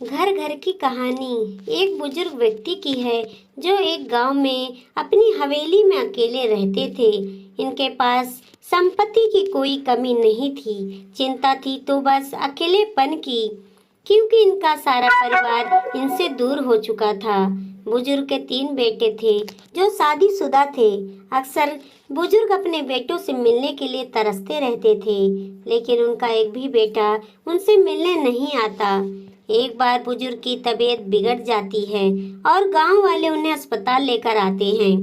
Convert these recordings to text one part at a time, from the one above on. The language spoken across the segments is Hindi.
घर घर की कहानी एक बुजुर्ग व्यक्ति की है जो एक गांव में अपनी हवेली में अकेले रहते थे। इनके पास संपत्ति की कोई कमी नहीं थी। चिंता थी तो बस अकेलेपन की, क्योंकि इनका सारा परिवार इनसे दूर हो चुका था। बुजुर्ग के 3 बेटे थे जो शादीशुदा थे। अक्सर बुजुर्ग अपने बेटों से मिलने के लिए तरसते रहते थे, लेकिन उनका एक भी बेटा उनसे मिलने नहीं आता। एक बार बुजुर्ग की तबीयत बिगड़ जाती है और गांव वाले उन्हें अस्पताल लेकर आते हैं।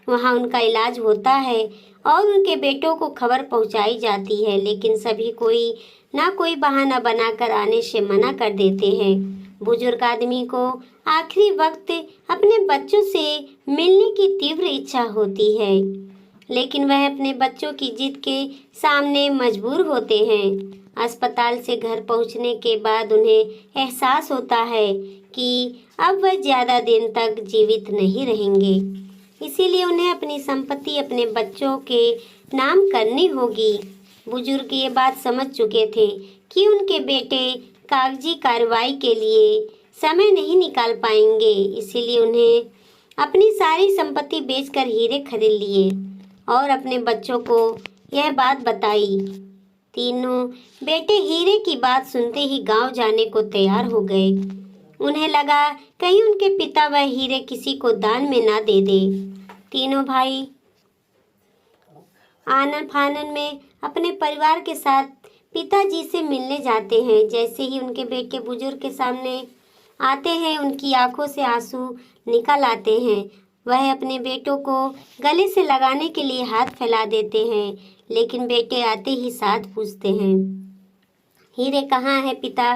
वहां उनका इलाज होता है और उनके बेटों को खबर पहुंचाई जाती है, लेकिन सभी कोई ना कोई बहाना बनाकर आने से मना कर देते हैं। बुजुर्ग आदमी को आखिरी वक्त अपने बच्चों से मिलने की तीव्र इच्छा होती है, लेकिन वह अपने बच्चों की जिद के सामने मजबूर होते हैं। अस्पताल से घर पहुंचने के बाद उन्हें एहसास होता है कि अब वह ज्यादा दिन तक जीवित नहीं रहेंगे। इसीलिए उन्हें अपनी संपत्ति अपने बच्चों के नाम करनी होगी। बुजुर्ग ये बात समझ चुके थे कि उनके बेटे कागजी कार्रवाई के लिए समय नहीं निकाल पाएंगे। इसीलिए उन्हें अपनी सारी संपत्ति बेचकर हीरे खरीद लिए और अपने बच्चों को यह बात बताई। तीनों बेटे हीरे की बात सुनते ही गांव जाने को तैयार हो गए। उन्हें लगा कहीं उनके पिता वह हीरे किसी को दान में ना दे दे। तीनों भाई आनन फानन में अपने परिवार के साथ पिताजी से मिलने जाते हैं। जैसे ही उनके बेटे बुजुर्ग के सामने आते हैं, उनकी आंखों से आंसू निकल आते हैं। वह अपने बेटों को गले से लगाने के लिए हाथ फैला देते हैं, लेकिन बेटे आते ही साथ पूछते हैं, हीरे कहाँ है पिता?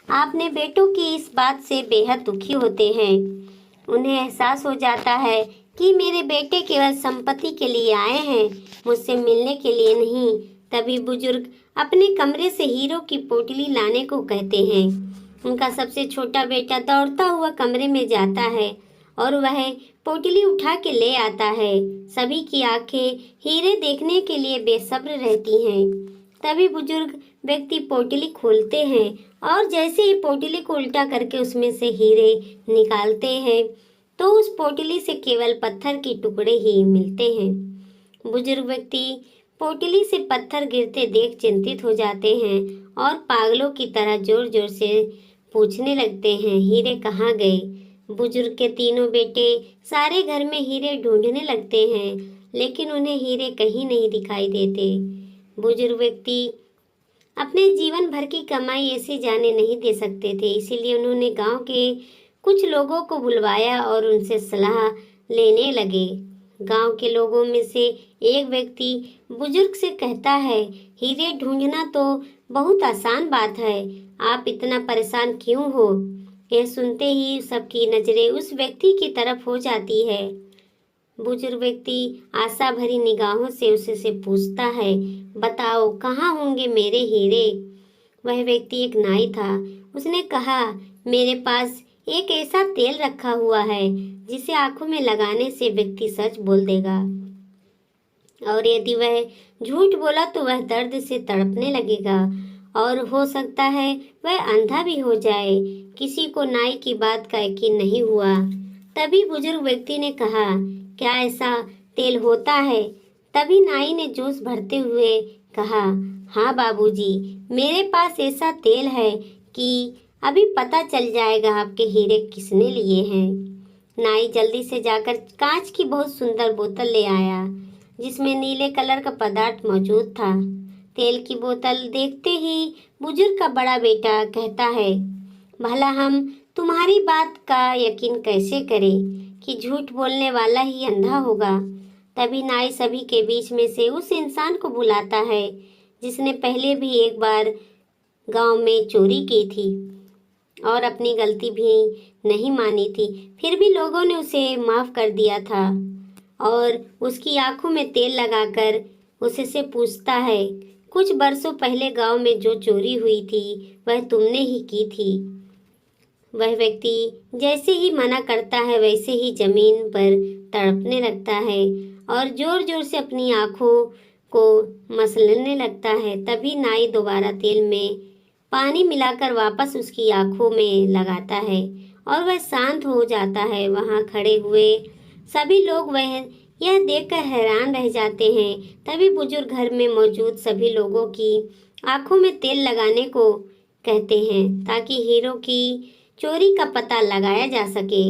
आपने बेटों की इस बात से बेहद दुखी होते हैं। उन्हें एहसास हो जाता है कि मेरे बेटे केवल संपत्ति के लिए आए हैं, मुझसे मिलने के लिए नहीं। तभी बुजुर्ग अपने कमरे से हीरो की पोटली लाने को कहते हैं। उनका सबसे छोटा बेटा दौड़ता हुआ कमरे में जाता है और वह पोटली उठा के ले आता है। सभी की आंखें हीरे देखने के लिए बेसब्र रहती हैं। तभी बुजुर्ग व्यक्ति पोटली खोलते हैं और जैसे ही पोटली को उल्टा करके उसमें से हीरे निकालते हैं तो उस पोटली से केवल पत्थर के टुकड़े ही मिलते हैं। बुजुर्ग व्यक्ति पोटली से पत्थर गिरते देख चिंतित हो जाते हैं और पागलों की तरह जोर जोर से पूछने लगते हैं, हीरे कहाँ गए? बुजुर्ग के तीनों बेटे सारे घर में हीरे ढूंढने लगते हैं, लेकिन उन्हें हीरे कहीं नहीं दिखाई देते। बुजुर्ग व्यक्ति अपने जीवन भर की कमाई ऐसे जाने नहीं दे सकते थे, इसीलिए उन्होंने गांव के कुछ लोगों को बुलवाया और उनसे सलाह लेने लगे। गांव के लोगों में से एक व्यक्ति बुजुर्ग से कहता है, हीरे ढूंढना तो बहुत आसान बात है, आप इतना परेशान क्यों हो? यह सुनते ही सबकी नजरें उस व्यक्ति की तरफ हो जाती है। बुजुर्ग व्यक्ति आशा भरी निगाहों से उससे पूछता है, बताओ कहाँ होंगे मेरे हीरे? वह व्यक्ति एक नाई था। उसने कहा, मेरे पास एक ऐसा तेल रखा हुआ है जिसे आंखों में लगाने से व्यक्ति सच बोल देगा, और यदि वह झूठ बोला तो वह दर्द से तड़पने लगेगा और हो सकता है वह अंधा भी हो जाए। किसी को नाई की बात का यकीन नहीं हुआ। तभी बुजुर्ग व्यक्ति ने कहा, क्या ऐसा तेल होता है? तभी नाई ने जोश भरते हुए कहा, हाँ बाबूजी, मेरे पास ऐसा तेल है कि अभी पता चल जाएगा आपके हीरे किसने लिए हैं। नाई जल्दी से जाकर कांच की बहुत सुंदर बोतल ले आया जिसमें नीले कलर का पदार्थ मौजूद था। तेल की बोतल देखते ही बुजुर्ग का बड़ा बेटा कहता है, भला हम तुम्हारी बात का यकीन कैसे करें कि झूठ बोलने वाला ही अंधा होगा। तभी नाई सभी के बीच में से उस इंसान को बुलाता है जिसने पहले भी एक बार गांव में चोरी की थी और अपनी गलती भी नहीं मानी थी, फिर भी लोगों ने उसे माफ कर दिया था और उसकी आंखों में तेल लगाकर उससे पूछता है, कुछ बरसों पहले गांव में जो चोरी हुई थी वह तुमने ही की थी? वह व्यक्ति जैसे ही मना करता है वैसे ही जमीन पर तड़पने लगता है और जोर जोर से अपनी आंखों को मसलने लगता है। तभी नाई दोबारा तेल में पानी मिलाकर वापस उसकी आंखों में लगाता है और वह शांत हो जाता है। वहाँ खड़े हुए सभी लोग वह यह देखकर हैरान रह जाते हैं। तभी बुजुर्ग घर में मौजूद सभी लोगों की आंखों में तेल लगाने को कहते हैं ताकि हीरो की चोरी का पता लगाया जा सके।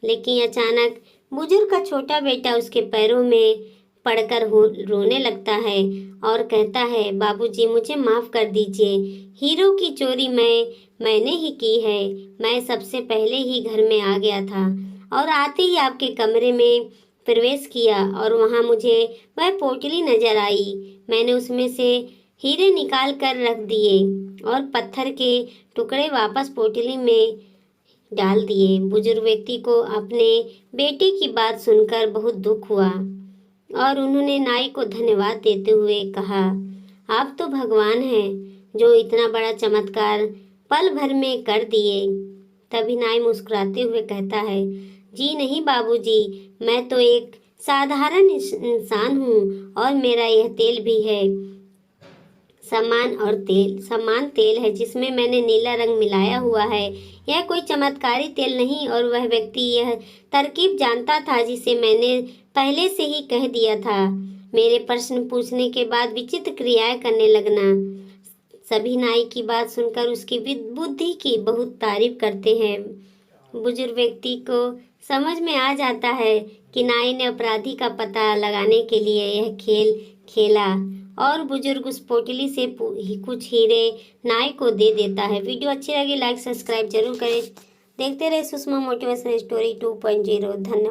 लेकिन अचानक बुजुर्ग का छोटा बेटा उसके पैरों में पड़कर रोने लगता है और कहता है, बाबूजी मुझे माफ कर दीजिए। हीरो की चोरी मैंने ही की है। मैं सबसे पहले ही घर में आ गया था और आते ही आपके कमरे में प्रवेश किया और वहाँ मुझे वह पोटली नजर आई। मैंने उसमें से हीरे निकाल कर रख दिए और पत्थर के टुकड़े वापस पोटली में डाल दिए। बुजुर्ग व्यक्ति को अपने बेटे की बात सुनकर बहुत दुख हुआ और उन्होंने नाई को धन्यवाद देते हुए कहा, आप तो भगवान हैं जो इतना बड़ा चमत्कार पल भर में कर दिए। तभी नाई मुस्कुराते हुए कहता है, जी नहीं बाबूजी, मैं तो एक साधारण इंसान हूँ और मेरा यह तेल भी है समान तेल है जिसमें मैंने नीला रंग मिलाया हुआ है। यह कोई चमत्कारी तेल नहीं। और वह व्यक्ति यह तरकीब जानता था जिसे मैंने पहले से ही कह दिया था। मेरे प्रश्न पूछने के बाद विचित्र क्रियाएं करने लगना। सभी नाई की बात सुनकर उसकी बुद्धि की बहुत तारीफ करते हैं। बुजुर्ग व्यक्ति को समझ में आ जाता है कि नाई ने अपराधी का पता लगाने के लिए यह खेल खेला और बुजुर्ग उस पोटली से कुछ हीरे नाई को दे देता है। वीडियो अच्छी लगी लाइक सब्सक्राइब जरूर करें। देखते रहे सुषमा मोटिवेशनल स्टोरी 2.0। धन्यवाद।